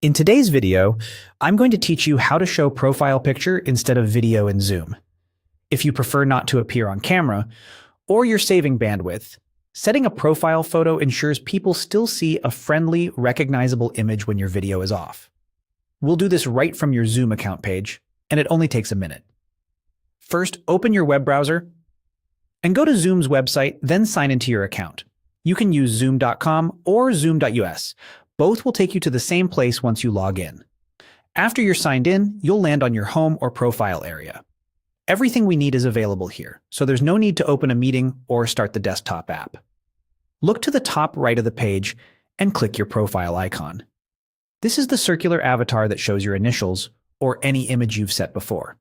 In today's video, I'm going to teach you how to show profile picture instead of video in Zoom. If you prefer not to appear on camera, or you're saving bandwidth, setting a profile photo ensures people still see a friendly, recognizable image when your video is off. We'll do this right from your Zoom account page, and it only takes a minute. First, open your web browser and go to Zoom's website, then sign into your account. You can use zoom.com or zoom.us. Both will take you to the same place once you log in. After you're signed in, you'll land on your home or profile area. Everything we need is available here, so there's no need to open a meeting or start the desktop app. Look to the top right of the page and click your profile icon. This is the circular avatar that shows your initials or any image you've set before.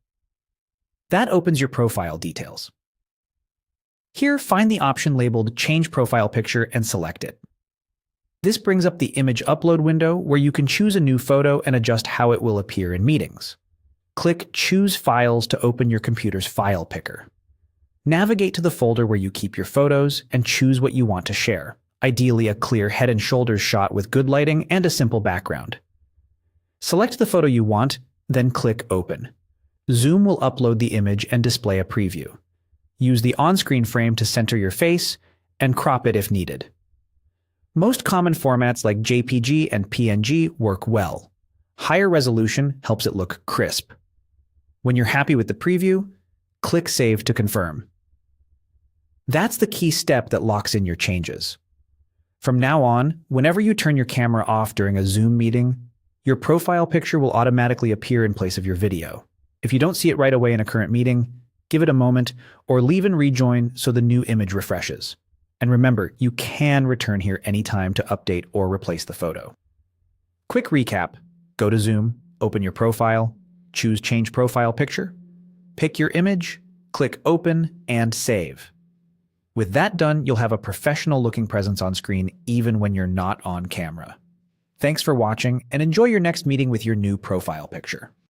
That opens your profile details. Here, find the option labeled Change Profile Picture and select it. This brings up the image upload window where you can choose a new photo and adjust how it will appear in meetings. Click Choose Files to open your computer's file picker. Navigate to the folder where you keep your photos and choose what you want to share, ideally a clear head and shoulders shot with good lighting and a simple background. Select the photo you want, then click Open. Zoom will upload the image and display a preview. Use the on-screen frame to center your face and crop it if needed. Most common formats like JPG and PNG work well. Higher resolution helps it look crisp. When you're happy with the preview, click Save to confirm. That's the key step that locks in your changes. From now on, whenever you turn your camera off during a Zoom meeting, your profile picture will automatically appear in place of your video. If you don't see it right away in a current meeting, give it a moment or leave and rejoin so the new image refreshes. And remember, you can return here anytime to update or replace the photo. Quick recap: go to Zoom, open your profile, choose Change Profile Picture, pick your image, click Open, and Save. With that done, you'll have a professional-looking presence on screen even when you're not on camera. Thanks for watching, and enjoy your next meeting with your new profile picture.